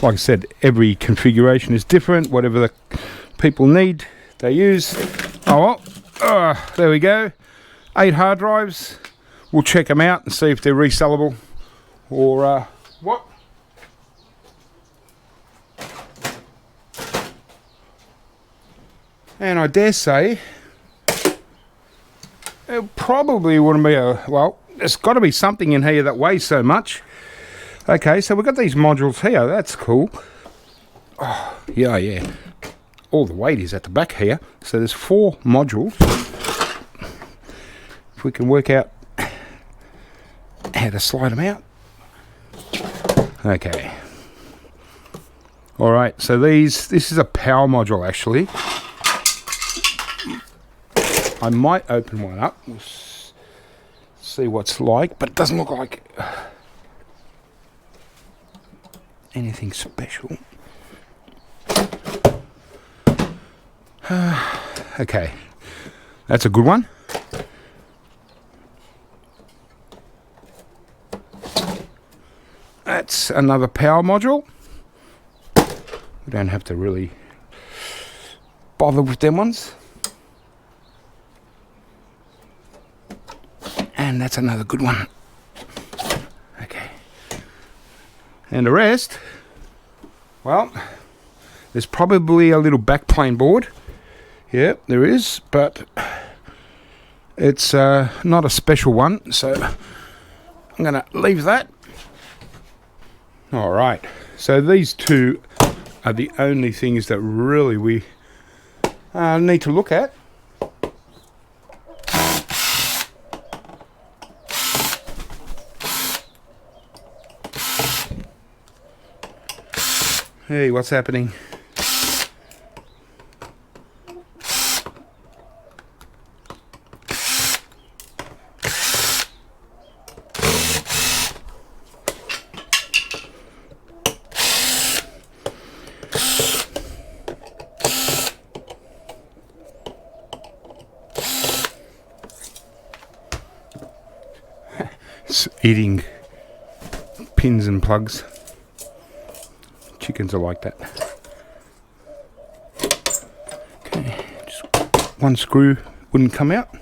Like I said, every configuration is different. Whatever the people need, they use. Oh well, there we go. 8 hard drives. We'll check them out and see if they're resellable or what. And I dare say it probably wouldn't be well, there's got to be something in here that weighs so much. Okay, so we've got these modules here. That's cool. Oh, yeah. All the weight is at the back here. So there's 4 modules. If we can work out how to slide them out. Okay. Alright, so this is a power module actually. I might open one up. We'll see what's like, but it doesn't look like anything special. Okay, that's a good one. That's another power module. We don't have to really bother with them ones. And that's another good one. Okay. And the rest, well, there's probably a little backplane board. Yeah, there is, but it's not a special one, so I'm going to leave that. Alright, so these two are the only things that really we need to look at. Hey, what's happening? It's eating pins and plugs. Chickens are like that. Okay, just one screw wouldn't come out.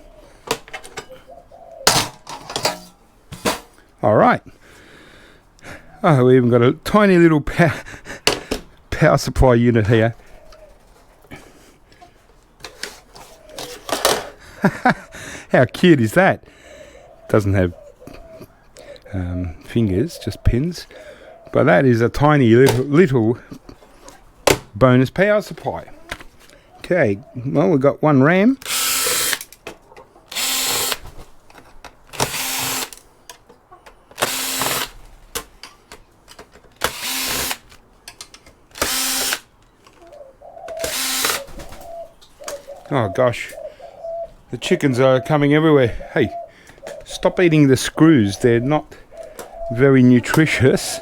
Alright. Oh, we even got a tiny little power supply unit here. How cute is that? Doesn't have fingers, just pins. But that is a tiny little bonus power supply. Okay, well, we've got one RAM. Oh gosh, the chickens are coming everywhere. Hey, stop eating the screws, they're not very nutritious.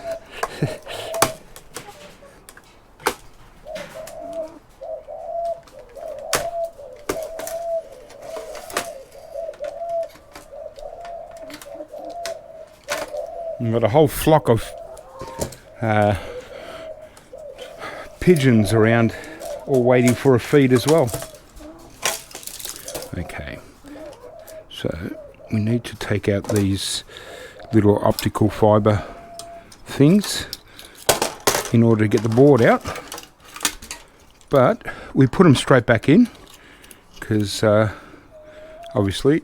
We've got a whole flock of pigeons around, all waiting for a feed as well. Okay, so we need to take out these little optical fibre things in order to get the board out, but we put them straight back in because obviously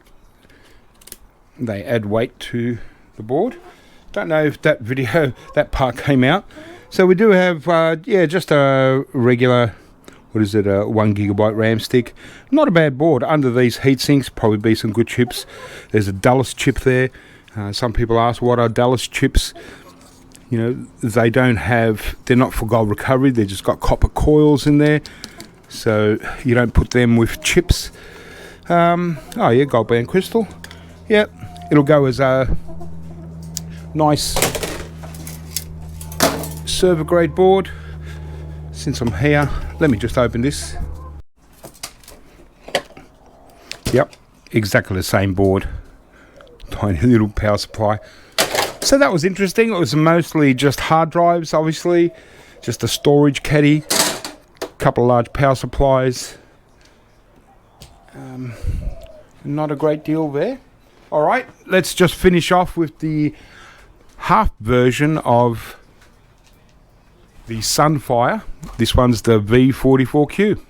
they add weight to the board. Don't know if that video, that part came out. So we do have yeah, just a regular, what is it, a 1 GB RAM stick. Not a bad board. Under these heat sinks probably be some good chips. There's a Dulles chip there. Some people ask, what are Dulles chips? You know, they don't have, they're not for gold recovery, they've just got copper coils in there, so you don't put them with chips. Oh yeah, gold band crystal. Yep, it'll go as a nice server grade board. Since I'm here, let me just open this. Yep, exactly the same board. Tiny little power supply. So that was interesting. It was mostly just hard drives, obviously, just a storage caddy, a couple of large power supplies. Not a great deal there. Alright, let's just finish off with the half version of the Sunfire. This one's the V440.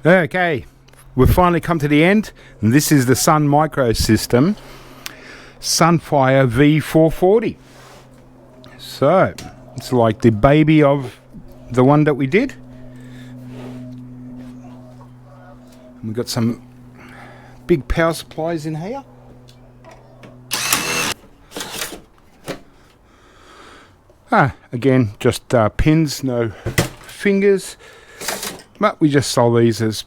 Okay, we've finally come to the end, and this is the Sun microsystem Sunfire V440. So it's like the baby of the one that we did. We've got some big power supplies in here. Again, just pins, no fingers, but we just sell these as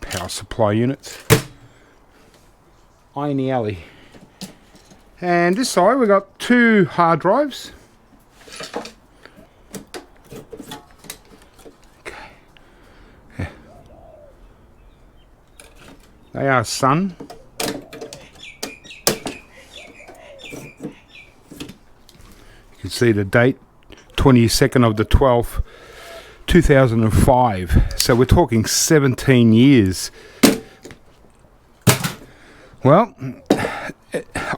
power supply units. Irony alley. And this side we got two hard drives. Okay. Yeah. They are Sun. You can see the date, 22nd of the 12th, 2005. So we're talking 17 years. Well,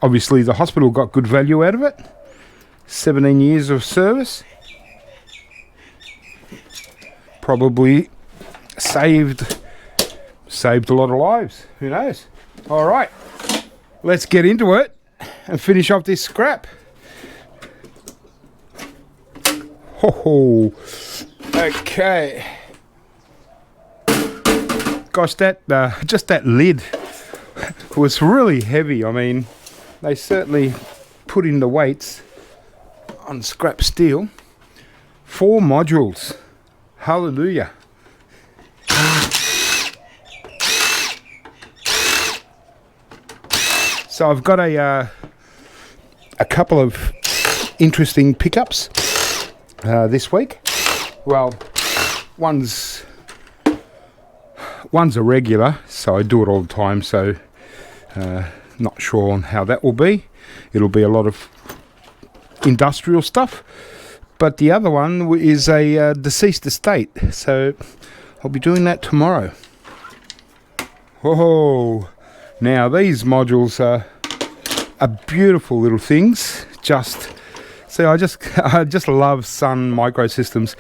obviously the hospital got good value out of it. 17 years of service. Probably saved a lot of lives. Who knows? All right, let's get into it and finish off this scrap. Ho. Okay. Gosh, that just that lid was really heavy. I mean, they certainly put in the weights on scrap steel. 4 modules. Hallelujah. So I've got a couple of interesting pickups this week. Well, one's a regular, so I do it all the time, so not sure on how that will be. It'll be a lot of industrial stuff, but the other one is a deceased estate, so I'll be doing that tomorrow. Whoa! Now these modules are beautiful little things. I just love Sun Microsystems.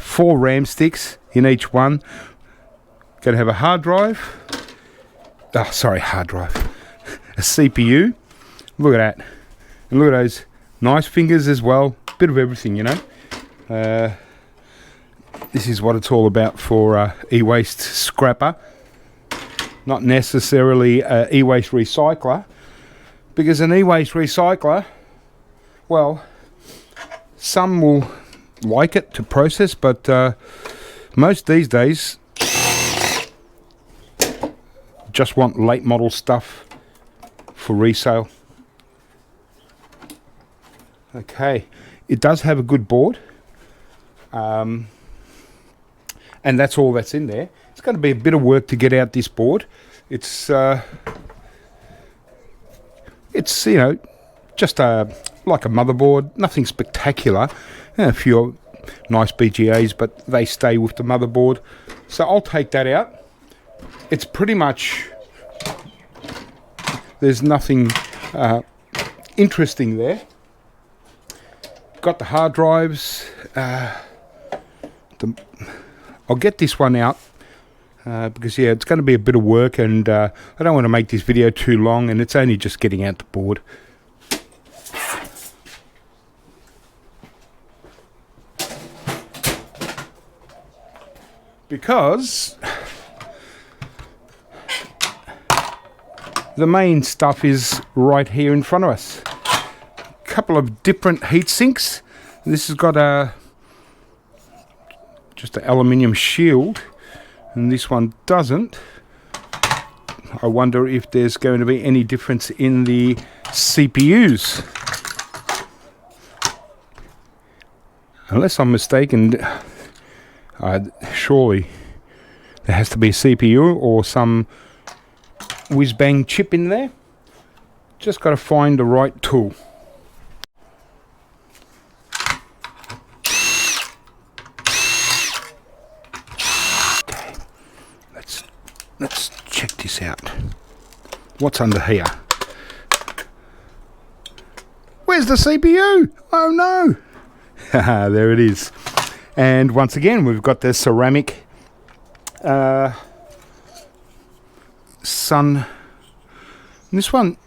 4 RAM sticks in each one. Going to have a hard drive. Hard drive. A CPU. Look at that. And look at those nice fingers as well. Bit of everything, you know. This is what it's all about for eWaste scrapper. Not necessarily an eWaste recycler. Because an eWaste recycler, well, some will like it to process, but most these days just want late model stuff for resale. Okay, it does have a good board, and that's all that's in there. It's going to be a bit of work to get out this board. It's you know, just like a motherboard, nothing spectacular. A few nice BGAs, but they stay with the motherboard. So I'll take that out. It's pretty much, there's nothing interesting there. Got the hard drives. I'll get this one out because yeah, it's going to be a bit of work, and I don't want to make this video too long, and it's only just getting out the board. Because the main stuff is right here in front of us. A couple of different heat sinks. This has got just an aluminium shield, and this one doesn't. I wonder if there's going to be any difference in the CPUs. Unless I'm mistaken, surely there has to be a CPU or some whiz-bang chip in there. Just got to find the right tool. Okay, let's check this out. What's under here? Where's the CPU? Oh no! There it is. And once again, we've got the ceramic Sun. This one,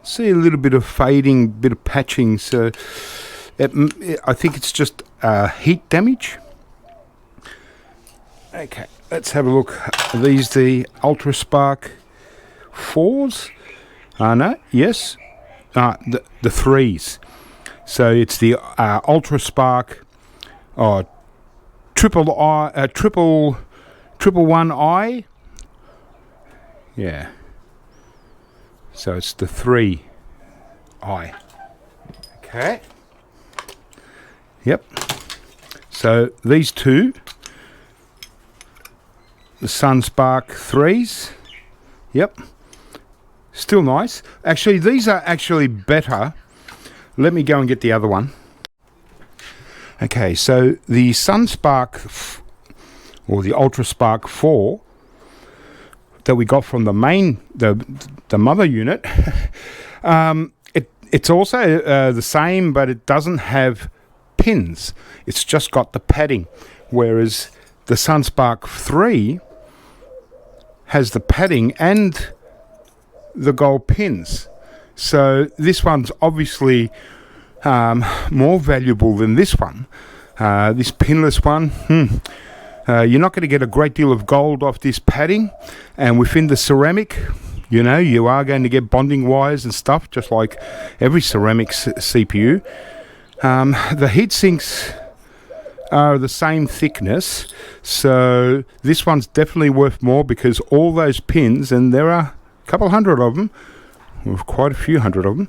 see a little bit of fading, bit of patching, so I think it's just heat damage. Okay, let's have a look. Are these the Ultra Spark 4s? No, yes, the 3s. So it's the Ultra Spark triple 1I. Yeah. So it's the 3i. Okay. Yep. So these two, the Sun Spark 3s. Yep. Still nice. Actually, these are actually better. Let me go and get the other one. Okay, so the Sun Spark or the Ultra Spark 4 that we got from the main, the mother unit, It's also the same, but it doesn't have pins. It's just got the padding, whereas the Sunspark 3 has the padding and the gold pins. So this one's obviously more valuable than this one. This pinless one, you're not going to get a great deal of gold off this padding, and within the ceramic, you know, you are going to get bonding wires and stuff, just like every ceramic CPU. The heat sinks are the same thickness, so this one's definitely worth more because all those pins, and there are a couple hundred of them, with quite a few hundred of them,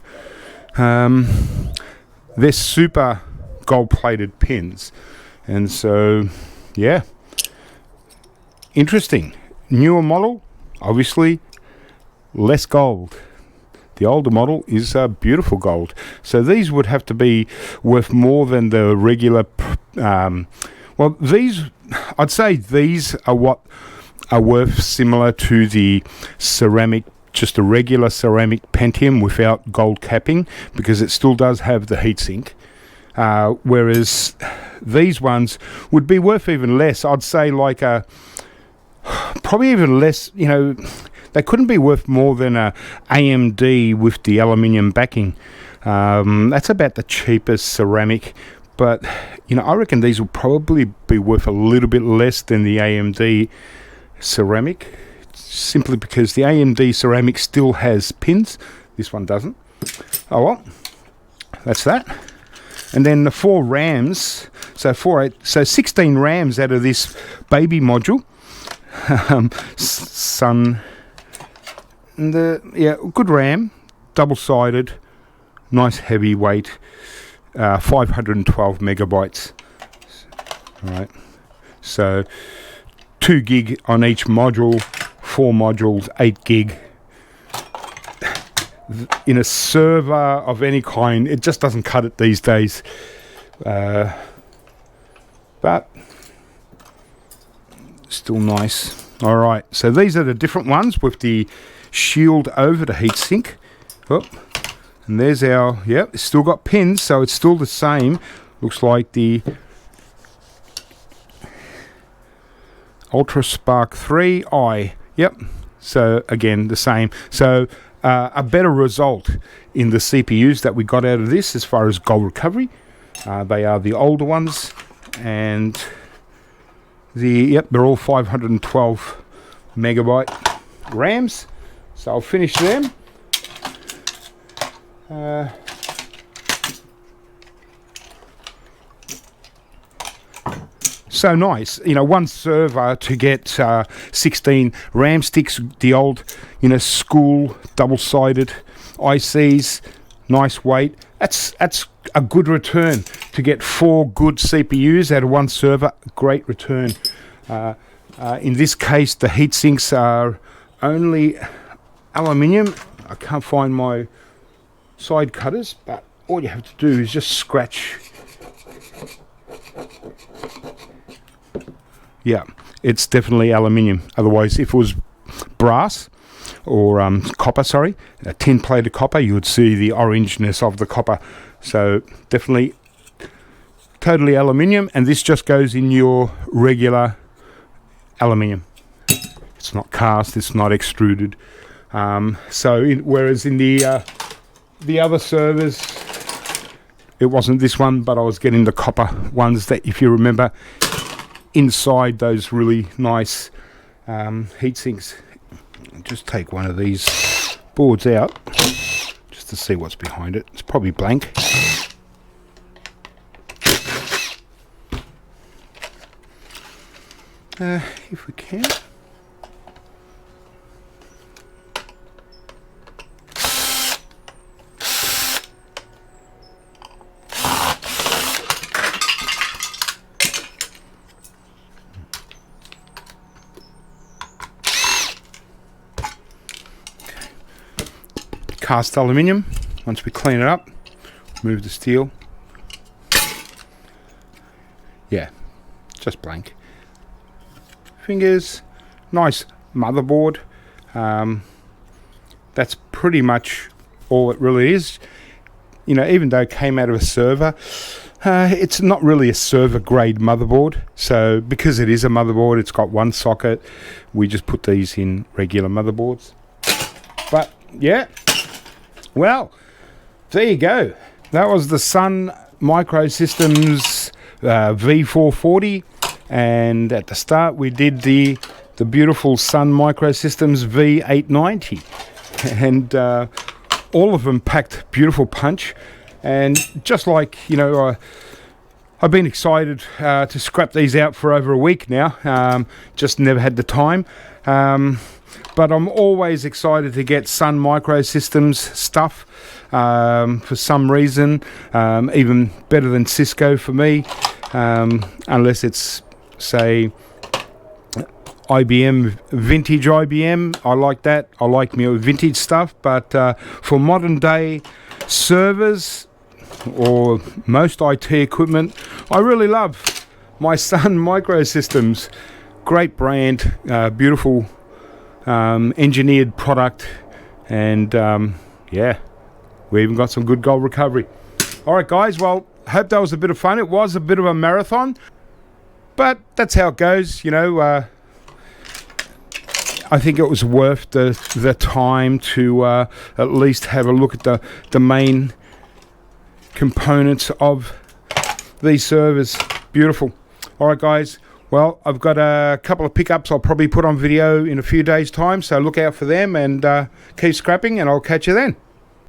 they're super gold-plated pins, and so yeah, interesting. Newer model, obviously less gold. The older model is beautiful gold. So these would have to be worth more than the regular. Well, these, I'd say these are what are worth similar to the ceramic, just a regular ceramic Pentium without gold capping, because it still does have the heatsink. Whereas these ones would be worth even less. I'd say like a, probably even less, you know, they couldn't be worth more than a AMD with the aluminium backing. That's about the cheapest ceramic, but you know, I reckon these will probably be worth a little bit less than the AMD ceramic, simply because the AMD ceramic still has pins. This one doesn't. Oh well, that's that. And then the 4 RAMs, so 16 RAMs out of this baby module. Sun, and good RAM, double-sided, nice heavyweight, 512 megabytes. All right, so 2 gig on each module, 4 modules, 8 gig. In a server of any kind, it just doesn't cut it these days. But still nice. All right, so these are the different ones with the shield over the heatsink. Oh, and there's our, yep, it's still got pins, so it's still the same. Looks like the Ultra Spark 3i. Yep, so again, the same. So a better result in the CPUs that we got out of this as far as gold recovery. They are the older ones, and they're all 512 megabyte RAMs. So I'll finish them. So nice, you know, one server to get 16 RAM sticks, the old, you know, school double-sided ICs, nice weight. That's a good return. To get 4 good CPUs out of one server, great return. In this case, the heat sinks are only aluminium. I can't find my side cutters, but all you have to do is just scratch. Yeah, it's definitely aluminium. Otherwise, if it was brass or copper, sorry, a tin plated copper, you would see the orangeness of the copper. So definitely totally aluminium, and this just goes in your regular aluminium. It's not cast, it's not extruded. Whereas in the other servers, it wasn't this one, but I was getting the copper ones that, if you remember, inside those really nice heat sinks. Just take one of these boards out just to see what's behind it. It's probably blank. If we can. Cast aluminium. Once we clean it up, remove the steel. Yeah, just blank. Fingers, nice motherboard. That's pretty much all it really is. you know, even though it came out of a server, it's not really a server grade motherboard. So because it is a motherboard, it's got one socket. We just put these in regular motherboards. But yeah, well, there you go. That was the Sun Microsystems V440, and at the start we did the beautiful Sun Microsystems V890, and all of them packed beautiful punch. And just like, you know, I've been excited to scrap these out for over a week now, just never had the time, but I'm always excited to get Sun Microsystems stuff for some reason, even better than Cisco for me, unless it's, say, IBM, vintage IBM. I like that. I like me vintage stuff, but for modern day servers or most IT equipment, I really love my Sun Microsystems. Great brand, beautiful engineered product, and yeah, we even got some good gold recovery. Alright guys, well, hope that was a bit of fun. It was a bit of a marathon, but that's how it goes, you know. I think it was worth the time to at least have a look at the main components of these servers. Beautiful. Alright guys, well, I've got a couple of pickups I'll probably put on video in a few days time, so look out for them, and keep scrapping, and I'll catch you then.